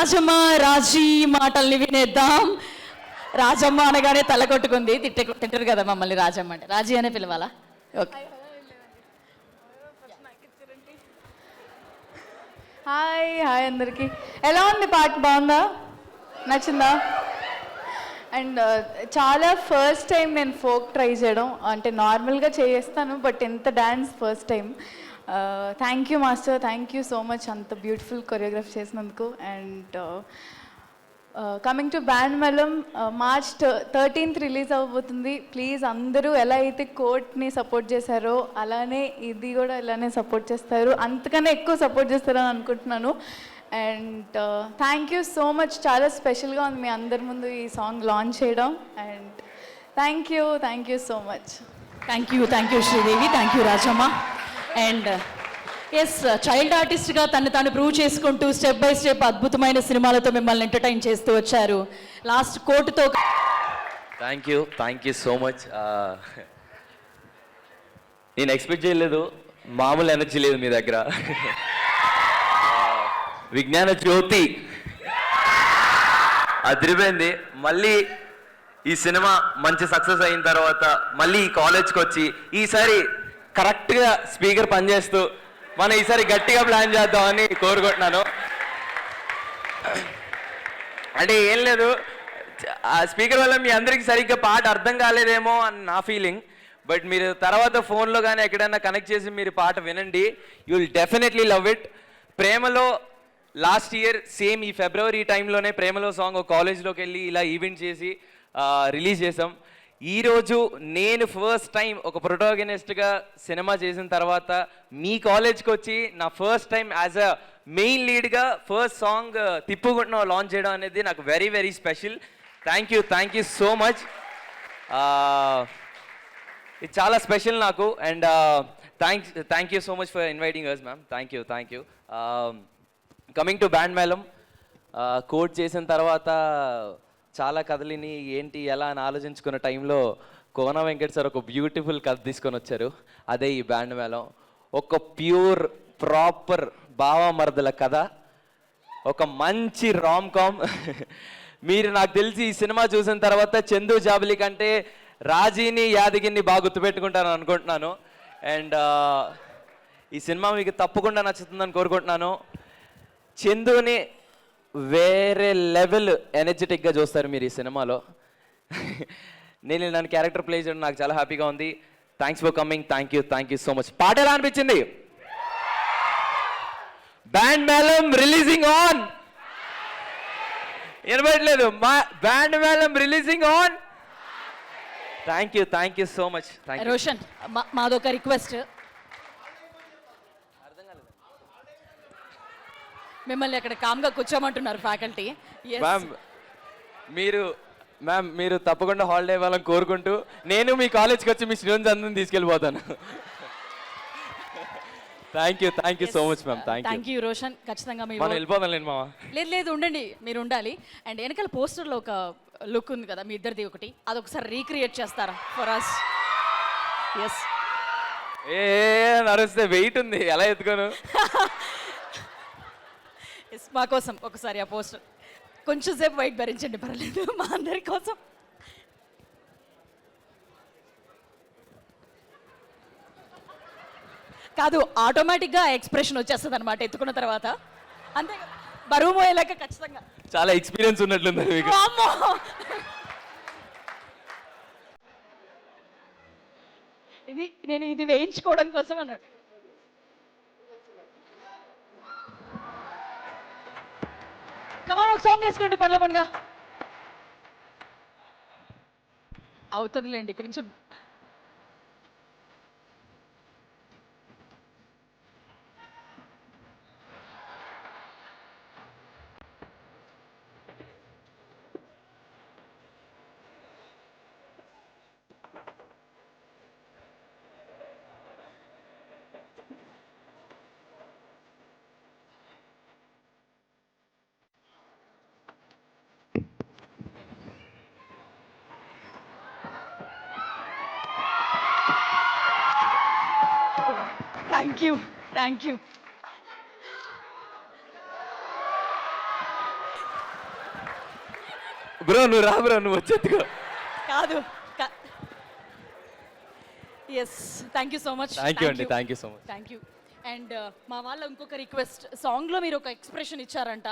రాజమ్మ రాజీ మాటల్ని వినేద్దాం. రాజమ్మ అనగానే తల కొట్టుకుంది. తింటారు కదా మమ్మల్ని రాజమ్మ అంటే. రాజీ అనే పిలవాలా? ఓకే. హాయ్ హాయ్ అందరికీ. ఎలా ఉంది పాట? బాగుందా? నచ్చిందా? అండ్ చాలా ఫస్ట్ టైం నేను ఫోక్ ట్రై చేయడం. అంటే నార్మల్గా చేస్తాను, బట్ ఎంత dance first time. Thank you master, thank you so much అంత బ్యూటిఫుల్ కొరియోగ్రాఫ్ చేసినందుకు. And coming to band Melam, March 13th release అవ్వబోతుంది. ప్లీజ్ అందరూ ఎలా అయితే కోర్ట్ని సపోర్ట్ చేశారో అలానే ఇది కూడా ఇలానే సపోర్ట్ చేస్తారు, అంతకన్నా ఎక్కువ సపోర్ట్ చేస్తారని అనుకుంటున్నాను. And thank you so much. చాలా స్పెషల్గా ఉంది మీ అందరి ముందు ఈ సాంగ్ లాంచ్ చేయడం. And thank you so much. Thank you Sridevi, thank you Rajamma. And yes, child ఆర్టిస్ట్గా తను తాను ప్రూవ్ చేసుకుంటూ స్టెప్ బై స్టెప్ అద్భుతమైన సినిమాలతో మిమ్మల్ని ఎంటర్టైన్ చేస్తూ వచ్చారు. లాస్ట్ కోర్టుతో. Thank you so much. నేను ఎక్స్పెక్ట్ చేయలేదు, మామూలు ఎనర్జీ లేదు మీ దగ్గర. విజ్ఞాన జ్యోతి అదిరిపోయింది. మళ్ళీ ఈ సినిమా మంచి సక్సెస్ అయిన తర్వాత మళ్ళీ ఈ కాలేజ్కి వచ్చి ఈసారి కరెక్ట్గా స్పీకర్ పనిచేస్తూ మనం ఈసారి గట్టిగా ప్లాన్ చేద్దామని కోరుకుంటున్నాను. అంటే ఏం లేదు, ఆ స్పీకర్ వల్ల మీ అందరికీ సరిగ్గా పాట అర్థం కాలేదేమో అని నా ఫీలింగ్. బట్ మీరు తర్వాత ఫోన్లో కానీ ఎక్కడైనా కనెక్ట్ చేసి మీరు పాట వినండి, you will definitely love it. ప్రేమలో లాస్ట్ ఇయర్ సేమ్ ఈ ఫిబ్రవరి టైంలోనే ప్రేమలో సాంగ్ ఒక కాలేజ్లోకి వెళ్ళి ఇలా ఈవెంట్ చేసి రిలీజ్ చేసాం. ఈరోజు నేను ఫస్ట్ టైం ఒక ప్రొటాగనిస్ట్గా సినిమా చేసిన తర్వాత మీ కాలేజ్కి వచ్చి నా first time as a main లీడ్గా ఫస్ట్ సాంగ్ తిప్పుకుంటున్నా లాంచ్ చేయడం అనేది నాకు very very special. Thank you so much. ఇది చాలా స్పెషల్ నాకు. And thank you so much for inviting us ma'am. Thank you. Coming to band Melam, కోట్ చేసిన తర్వాత చాలా కథలిని ఏంటి ఎలా అని ఆలోచించుకున్న టైంలో కోన వెంకట్ సార్ ఒక బ్యూటిఫుల్ కథ తీసుకొని వచ్చారు. అదే ఈ బ్యాండ్ మేళం. ఒక ప్యూర్ ప్రాపర్ భావమర్దల కథ, ఒక మంచి రామ్ కామ్. మీరు నాకు తెలిసి ఈ సినిమా చూసిన తర్వాత చందు జాబిలి కంటే రాజీని యాదగిరిని బాగా గుర్తుపెట్టుకుంటాను అనుకుంటున్నాను. అండ్ ఈ సినిమా మీకు తప్పకుండా నచ్చుతుందని కోరుకుంటున్నాను. చందుని వేరే లెవెల్ ఎనర్జెటిక్గా చూస్తారు మీరు ఈ సినిమాలో. నేను నన్ను క్యారెక్టర్ ప్లే చేయడం నాకు చాలా హ్యాపీగా ఉంది. Thanks for coming. Thank you so much. పాట ఎలా అనిపించింది? Band Melam releasing on. వినబడలేదు? Band Melam releasing on. Thank you so much. Roshan, మాదొక రిక్వెస్ట్. మిమ్మల్ని అక్కడ కామ్గా కూర్చోమంటున్నారు ఫ్యాకల్టీ. మ్యామ్ మీరు తప్పకుండా హాలిడే ఇవ్వాలని కోరుకుంటూ నేను మీ కాలేజ్కి వచ్చి మీ స్టూడెంట్స్ అందరిని తీసుకెళ్ళిపోతాను. Thank you so much ma'am. Thank you Roshan. ఖచ్చితంగా మనం వెళ్ళిపోదాం లేండి మామ. లేదు ఉండండి, మీరు ఉండాలి. అండ్ వెనకాల పోస్టర్లో ఒక లుక్ ఉంది కదా మీ ఇద్దరిది ఒకటి, అదొకసారి రీక్రియేట్ చేస్తారా ఫర్ అస్? ఎస్. నరిస్తే వెయిట్ ఉంది, ఎలా ఎత్తుకోను? మా కోసం ఒకసారి ఆ పోస్టర్ కొంచెం సేపు వెయిట్ భరించండి, పర్లేదు, మా అందరి కోసం. కాదు, ఆటోమేటిక్గా ఎక్స్ప్రెషన్ వచ్చేస్తుంది అనమాట ఎత్తుకున్న తర్వాత. అంతే, బరువు మోయేలాగా ఖచ్చితంగా. చాలా ఎక్స్పీరియన్స్ ఉన్నట్లుంది మీకు. నేను ఇది వేయించుకోవడం కోసం అన్నాడు. ఒక సాంగ్ వేసుకోండి పనిగా అవుతుందిలేండి కొంచెం. Thank you. బ్రో నువ్వు రా బ్రో, నువ్వు వచ్చేట్టుకో. కాదు yes thank you so much. Thank you అండి, thank you so much. Thank you. And మా వాళ్ళ ఇంకొక రిక్వెస్ట్, సాంగ్లో మీరు ఒక ఎక్స్ప్రెషన్ ఇచ్చారంట,